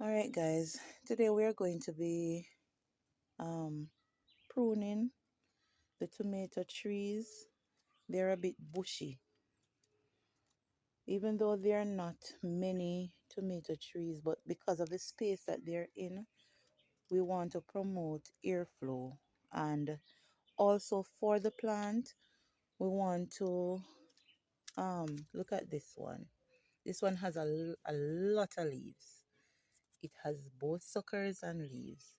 All right, guys. Today we are going to be um, pruning the tomato trees. They're a bit bushy, even though there are not many tomato trees, but because of the space that they're in, we want to promote airflow. And also for the plant, we want to look at this one. This one has a lot of leaves. It has both suckers and leaves.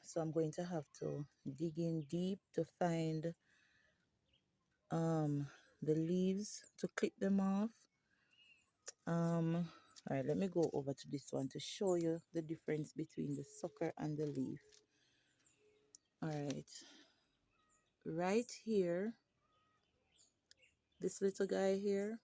So I'm going to have to dig in deep to find um, the leaves to clip them off. All right, let me go over to this one to show you the difference between the sucker and the leaf. All right here, this little guy here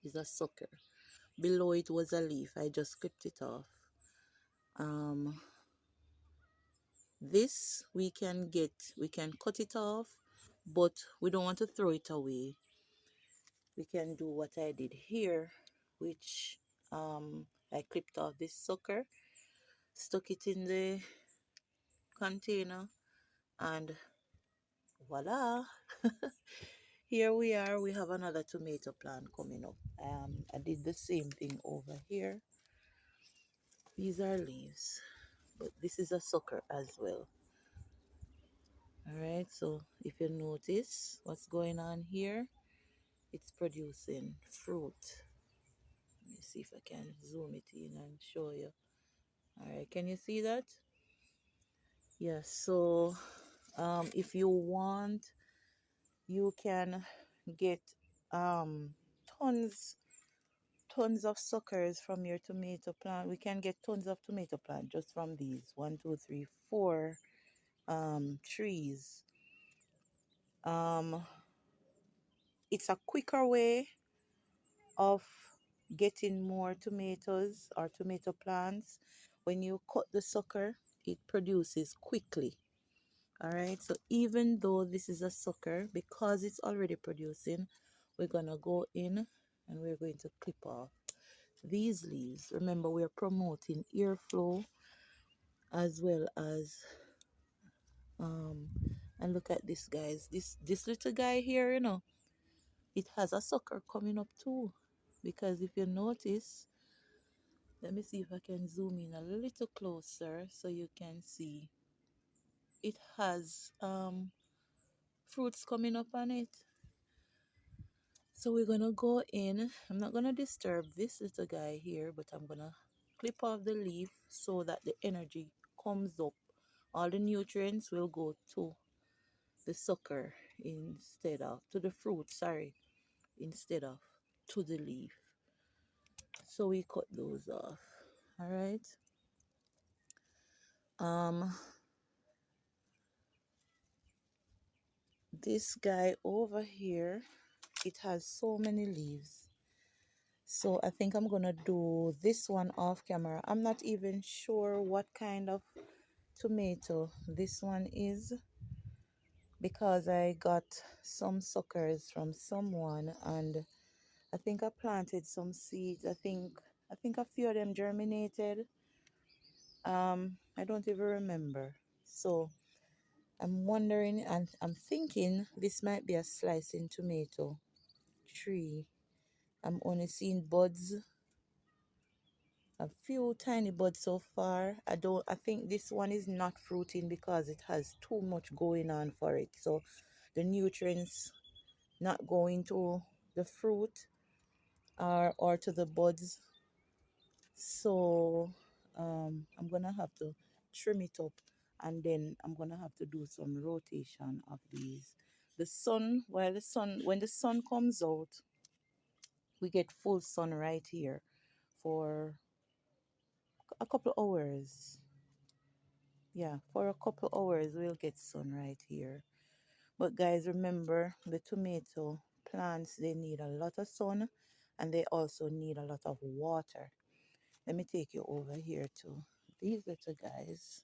is a sucker. Below it was a leaf. I just clipped it off. Um, this we can cut it off, but we don't want to throw it away. We can do what I did here, which I clipped off this sucker, stuck it in the container, and voila. Here we are. We have another tomato plant coming up. I did the same thing over here. These are leaves, but this is a sucker as well. All right, so if you notice what's going on here, it's producing fruit. Let me see if I can zoom it in and show you. All right, can you see that? Yes, so if you want, you can get um, tons tons of suckers from your tomato plant. We can get tons of tomato plant just from these one, two, three, four trees. Um, it's a quicker way of getting more tomatoes or tomato plants. When you cut the sucker, it produces quickly. All right, so even though this is a sucker, because it's already producing, we're gonna go in and we're going to clip off these leaves. Remember, we're promoting airflow as well as and look at this, guys. This little guy here, it has a sucker coming up too, because if you notice, let me see if I can zoom in a little closer so you can see it has fruits coming up on it. So we're gonna go in. I'm not gonna disturb this little guy here, but I'm gonna clip off the leaf so that the energy comes up. All the nutrients will go to the sucker instead of to the fruit, sorry, instead of to the leaf. So we cut those off. All right. Um, this guy over here, it has so many leaves. So I think I'm gonna do this one off camera. I'm not even sure what kind of tomato this one is because I got some suckers from someone and I think I planted some seeds. I think a few of them germinated. I don't even remember. So I'm wondering and I'm thinking this might be a slicing tomato tree. I'm only seeing buds, a few tiny buds so far. I think this one is not fruiting because it has too much going on for it. So the nutrients not going to the fruit or to the buds. So I'm gonna have to trim it up and then I'm gonna have to do some rotation of these. When the sun comes out, we get full sun right here for a couple hours. Yeah, for a couple hours we'll get sun right here. But guys, remember the tomato plants, they need a lot of sun and they also need a lot of water. Let me take you over here to these little guys.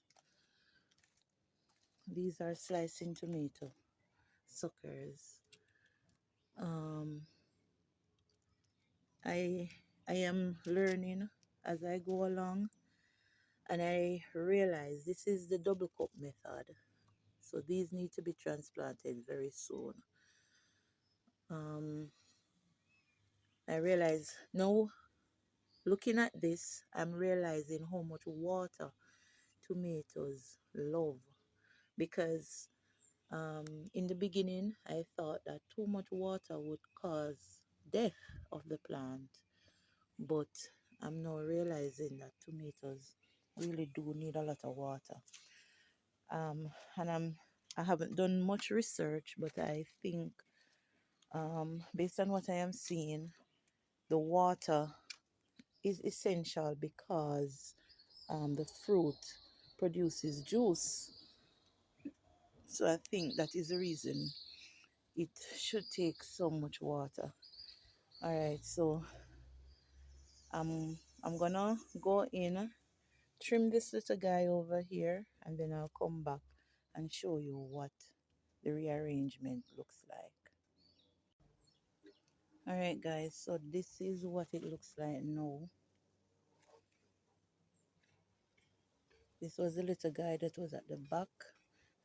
These are slicing tomato suckers. Um, I I am learning as I go along, and I realize this is the double cup method. So these need to be transplanted very soon. Um, I realize now, looking at this, I'm realizing how much water tomatoes love, because in the beginning I thought that too much water would cause death of the plant, but I'm now realizing that tomatoes really do need a lot of water. And I haven't done much research, but I think based on what I am seeing, the water is essential because the fruit produces juice. So I think that is the reason it should take so much water. All right, so I'm gonna go in, trim this little guy over here, and then I'll come back and show you what the rearrangement looks like. All right, guys, so this is what it looks like now. This was the little guy that was at the back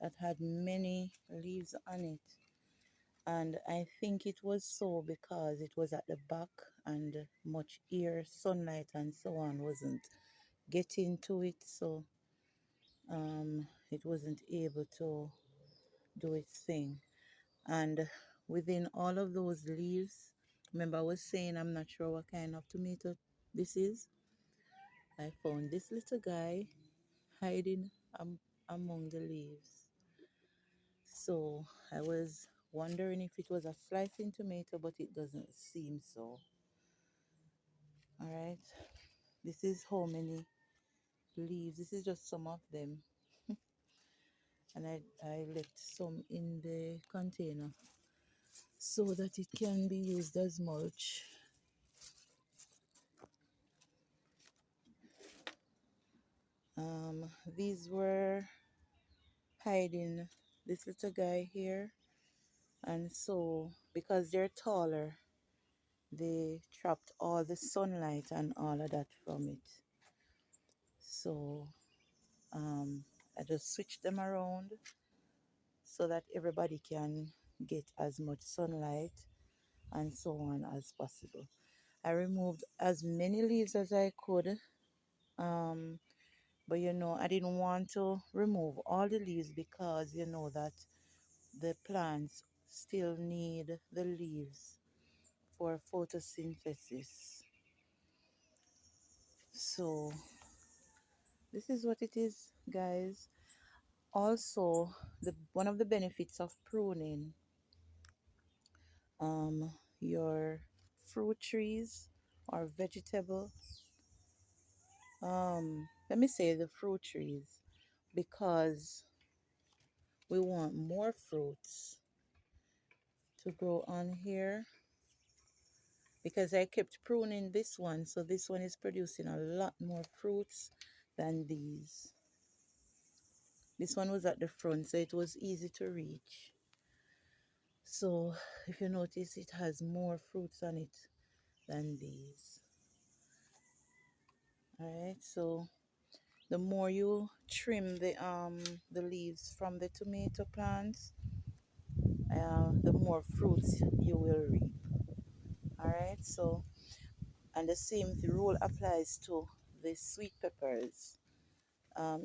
that had many leaves on it. And I think it was so because it was at the back and much air, sunlight, and so on wasn't getting to it. So it wasn't able to do its thing. And within all of those leaves, remember I was saying I'm not sure what kind of tomato this is. I found this little guy hiding among the leaves. So I was wondering if it was a slicing tomato, but it doesn't seem so. All right, this is how many leaves. This is just some of them, and I left some in the container so that it can be used as mulch. These were hiding this little guy here, and so because they're taller, they trapped all the sunlight and all of that from it. So I just switched them around so that everybody can get as much sunlight and so on as possible. I removed as many leaves as I could, um, but I didn't want to remove all the leaves because that the plants still need the leaves for photosynthesis. So this is what it is, guys. Also, the one of the benefits of pruning um, your fruit trees or vegetable. Let me say the fruit trees because we want more fruits to grow on here, because I kept pruning this one, so this one is producing a lot more fruits than these. This one was at the front, so it was easy to reach. So if you notice, it has more fruits on it than these. All right, so the more you trim the leaves from the tomato plants, the more fruits you will reap. All right, so and the same rule applies to the sweet peppers.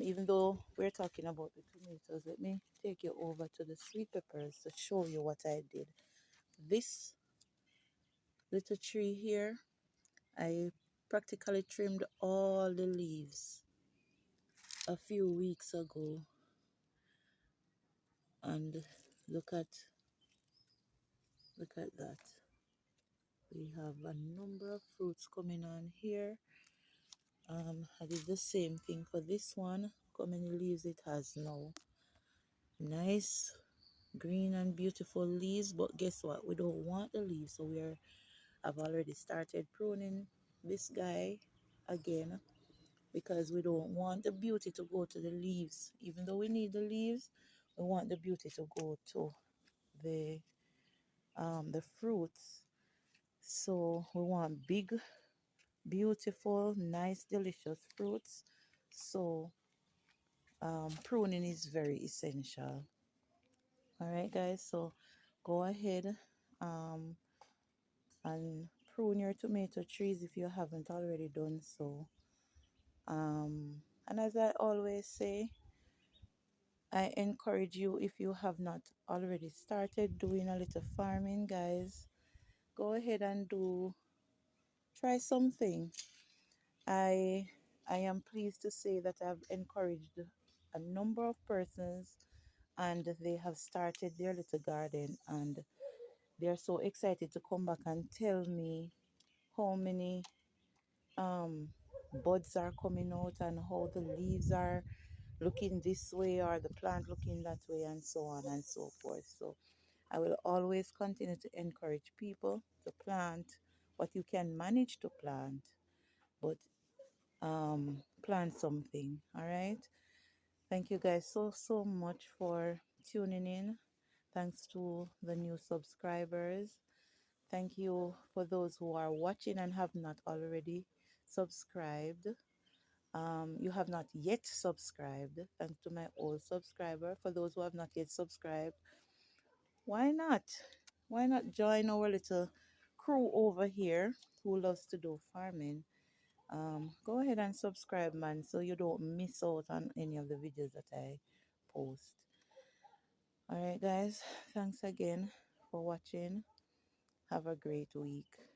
Even though we're talking about the tomatoes, let me take you over to the sweet peppers to show you what I did. This little tree here, I practically trimmed all the leaves a few weeks ago, and look at that. We have a number of fruits coming on here. I did the same thing for this one. Look how many leaves it has now. Nice green and beautiful leaves, but guess what? We don't want the leaves, so I've already started pruning this guy again because we don't want the beauty to go to the leaves. Even though we need the leaves, we want the beauty to go to the fruits. So we want big beautiful, nice, delicious fruits. So pruning is very essential. All right, guys. So go ahead um, and prune your tomato trees if you haven't already done so. And as I always say, I encourage you, if you have not already started doing a little farming, guys, go ahead and try something. I I am pleased to say that I've encouraged a number of persons and they have started their little garden and they are so excited to come back and tell me how many um buds are coming out and how the leaves are looking this way or the plant looking that way and so on and so forth. So I will always continue to encourage people to plant what you can manage to plant, but plant something. All right. Thank you guys so much for tuning in. Thanks to the new subscribers. Thank you for those who are watching and have not already subscribed. You have not yet subscribed. Thanks to my old subscriber. For those who have not yet subscribed, why not? Why not join our little crew over here who loves to do farming? Go ahead and subscribe, man, so you don't miss out on any of the videos that I post. All right, guys. Thanks again for watching. Have a great week.